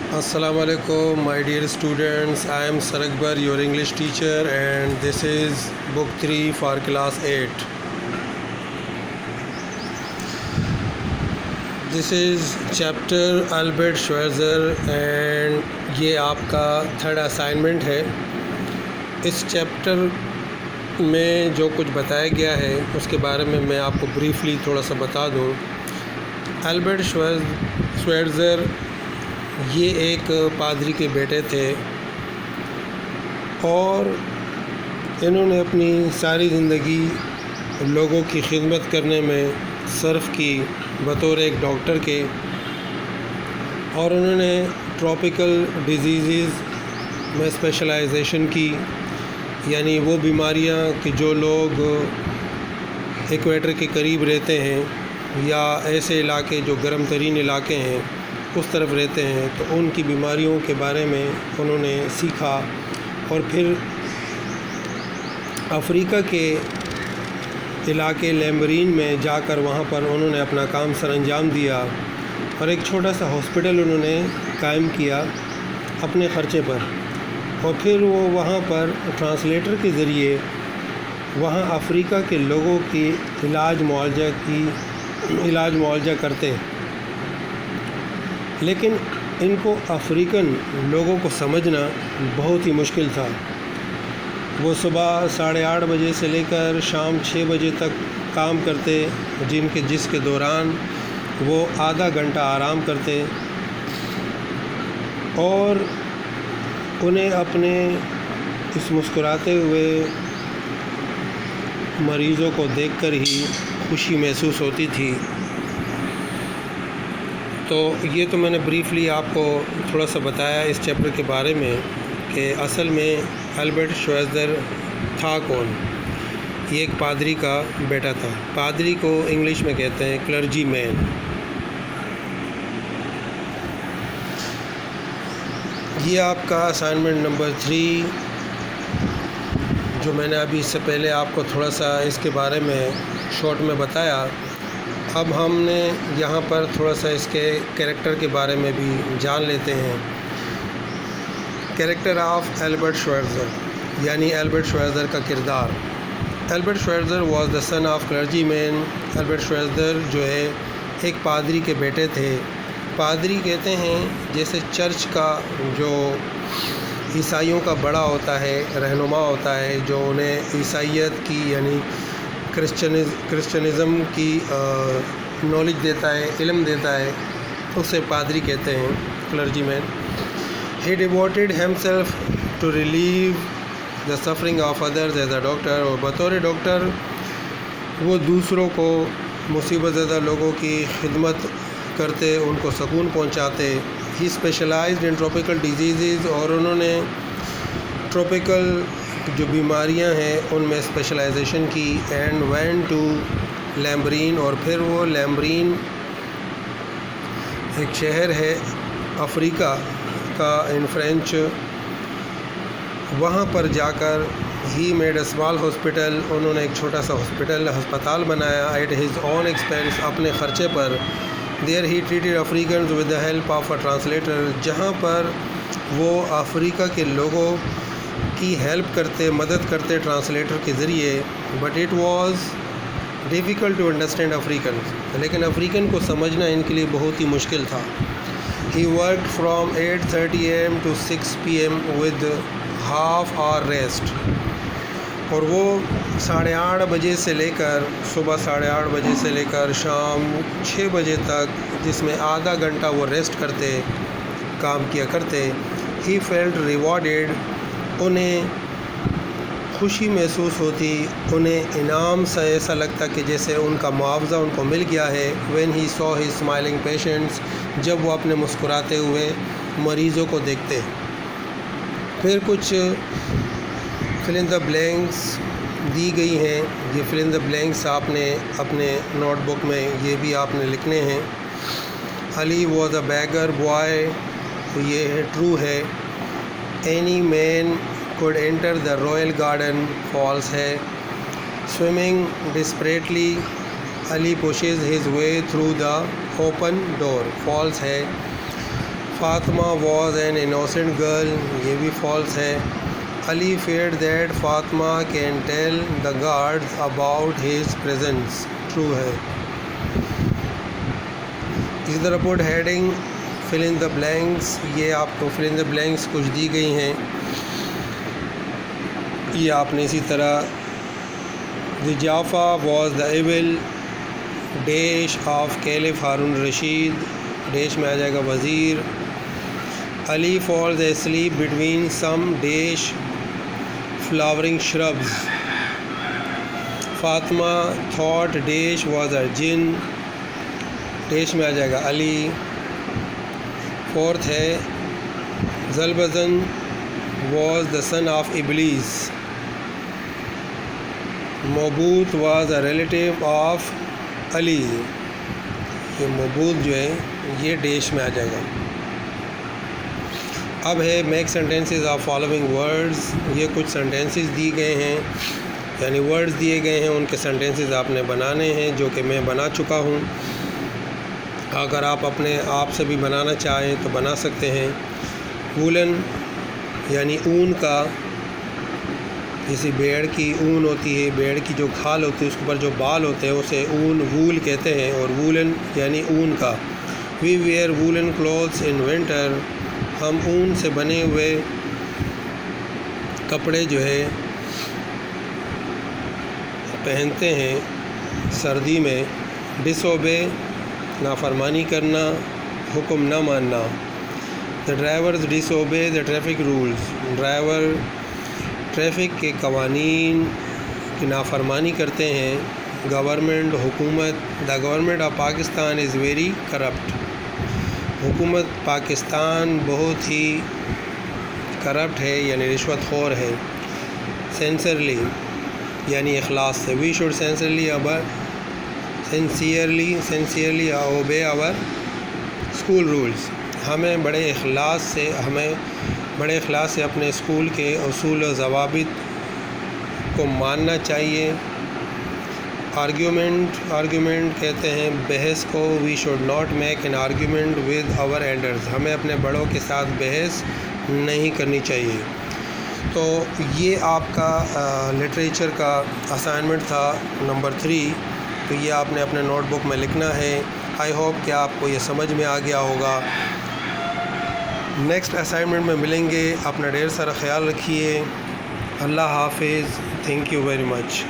Assalamu alaikum, my dear students. I am Sir Akbar, your English teacher, and this is book 3 for class 8. This is chapter Albert Schweitzer and یہ آپ کا third assignment ہے. اس chapter میں جو کچھ بتایا گیا ہے اس کے بارے میں آپ کو بریفلی تھوڑا سا بتا دوں. البرٹ شوائٹزر یہ ایک پادری کے بیٹے تھے اور انہوں نے اپنی ساری زندگی لوگوں کی خدمت کرنے میں صرف کی بطور ایک ڈاکٹر کے، اور انہوں نے ٹراپیکل ڈیزیزز میں اسپیشلائزیشن کی، یعنی وہ بیماریاں کہ جو لوگ ایکویٹر کے قریب رہتے ہیں یا ایسے علاقے جو گرم ترین علاقے ہیں اس طرف رہتے ہیں، تو ان کی بیماریوں کے بارے میں انہوں نے سیکھا. اور پھر افریقہ کے علاقے لیمبرین میں جا کر وہاں پر انہوں نے اپنا کام سر انجام دیا اور ایک چھوٹا سا ہاسپٹل انہوں نے قائم کیا اپنے خرچے پر. اور پھر وہ وہاں پر ٹرانسلیٹر کے ذریعے وہاں افریقہ کے لوگوں کی علاج معالجہ کرتے. لیکن ان کو افریقن لوگوں کو سمجھنا بہت ہی مشکل تھا. وہ صبح 8:30 بجے سے لے کر شام 6 بجے تک کام کرتے، جس کے دوران وہ آدھا گھنٹہ آرام کرتے، اور انہیں اپنے اس مسکراتے ہوئے مریضوں کو دیکھ کر ہی خوشی محسوس ہوتی تھی. تو یہ تو میں نے بریفلی آپ کو تھوڑا سا بتایا اس چیپٹر کے بارے میں کہ اصل میں البرٹ شوائٹزر تھا کون. یہ ایک پادری کا بیٹا تھا. پادری کو انگلش میں کہتے ہیں کلرجی مین. یہ آپ کا اسائنمنٹ نمبر 3 جو میں نے ابھی اس سے پہلے آپ کو تھوڑا سا اس کے بارے میں شارٹ میں بتایا. اب ہم نے یہاں پر تھوڑا سا اس کے کیریکٹر کے بارے میں بھی جان لیتے ہیں. کیریکٹر آف البرٹ شوائٹزر، یعنی البرٹ شوائٹزر کا کردار. Albert Schweitzer was the son of clergyman. Albert Schweitzer جو ہے ایک پادری کے بیٹے تھے. پادری کہتے ہیں جیسے چرچ کا جو عیسائیوں کا بڑا ہوتا ہے، رہنما ہوتا ہے، جو انہیں عیسائیت کی یعنی کرسچنزم کی نالج دیتا ہے، علم دیتا ہے، اسے پادری کہتے ہیں، clergyman. He devoted himself to relieve the suffering of others as a doctor. اور بطور ڈاکٹر وہ دوسروں کو مصیبت زدہ لوگوں کی خدمت کرتے، ان کو سکون پہنچاتے. ہی اسپیشلائزڈ ان ٹراپیکل ڈیزیزز. اور انہوں نے ٹراپیکل جو بیماریاں ہیں ان میں اسپیشلائزیشن کی. And went to Lambarene. اور پھر وہ لیمبرین ایک شہر ہے افریقہ کا ان فرینچ، وہاں پر جا کر he made a small hospital. انہوں نے ایک چھوٹا سا ہسپتال بنایا ایٹ ہز اون ایکسپینس، اپنے خرچے پر. There he treated Africans with the help of a translator. جہاں پر وہ افریقہ کے لوگوں کی ہیلپ کرتے، مدد کرتے ٹرانسلیٹر کے ذریعے. But it was difficult to understand African. لیکن افریقن کو سمجھنا ان کے لیے بہت ہی مشکل تھا. He worked from 8:30 AM to 6 PM with half hour rest. اور وہ 8:30 بجے سے لے کر صبح 8:30 بجے سے لے کر شام 6 بجے تک، جس میں آدھا گھنٹہ وہ ریسٹ کرتے، کام کیا کرتے. He felt rewarded. انہیں خوشی محسوس ہوتی، انہیں انعام سے ایسا لگتا کہ جیسے ان کا معاوضہ ان کو مل گیا ہے. When he so he smiling patients. جب وہ اپنے مسکراتے ہوئے مریضوں کو دیکھتے. پھر کچھ فل ان دا بلینکس دی گئی ہیں. یہ فل ان دا بلینکس آپ نے اپنے نوٹ بک میں یہ بھی آپ نے لکھنے ہیں. Ali was a beggar boy. تو یہ ٹرو ہے. Any man could enter the royal garden. false ہے. swimming desperately. Ali pushes his way through the open door. false ہے. Fatima was an innocent girl, یہ بھی فالس ہے. علی feared that Fatima can tell the guards about his presence، true ہے. اسی طرح پٹ heading fill in the blanks، یہ آپ کو fill in the blanks کچھ دی گئی ہیں، یہ آپ نے اسی طرح the Jaffa was the evil dash of caliph Harun Rashid, dash میں آ جائے گا وزیر. Ali falls asleep between some dash flowering shrubs. Fatima thought dash was a jinn، dash میں آ جائے گا علی. فورتھ ہے زلبزن was the son of ابلیس. موبوت was a relative of علی، یہ موبوت جو ہے یہ ڈیش میں آ جائے گا. اب ہے make sentences of following words, یہ کچھ سینٹینسز دی گئے ہیں، یعنی ورڈز دیے گئے ہیں، ان کے سینٹینسز آپ نے بنانے ہیں، جو کہ میں بنا چکا ہوں. اگر آپ اپنے آپ سے بھی بنانا چاہیں تو بنا سکتے ہیں. وولن یعنی اون کا، جیسے بیڑ کی اون ہوتی ہے، بیڑ کی جو کھال ہوتی ہے اس کے اوپر جو بال ہوتے ہیں اسے اون وول کہتے ہیں، اور وولن یعنی اون کا. We wear woollen clothes in winter, ہم اون سے بنے ہوئے کپڑے جو ہے پہنتے ہیں سردی میں. ڈس اوبے نافرمانی کرنا، حکم نہ ماننا. The drivers disobey the traffic rules, driver traffic کے قوانین کی نافرمانی کرتے ہیں. گورنمنٹ حکومت، the government of Pakistan is very corrupt, حکومت پاکستان بہت ہی کرپٹ ہے یعنی رشوت خور ہے. سینسرلی یعنی اخلاص سے، we should sincerely obey our school rules, ہمیں بڑے اخلاص سے اپنے اسکول کے اصول و ضوابط کو ماننا چاہیے. آرگیومنٹ کہتے ہیں بحث کو. We should not make an argument with our elders, ہمیں اپنے بڑوں کے ساتھ بحث نہیں کرنی چاہیے. تو یہ آپ کا لٹریچر کا اسائنمنٹ تھا نمبر 3، تو یہ آپ نے اپنے نوٹ بک میں لکھنا ہے. آئی ہوپ کہ آپ کو یہ سمجھ میں آ گیا ہوگا. نیکسٹ اسائنمنٹ میں ملیں گے. اپنا ڈھیر سارا خیال رکھیے. اللہ حافظ. Thank you very much.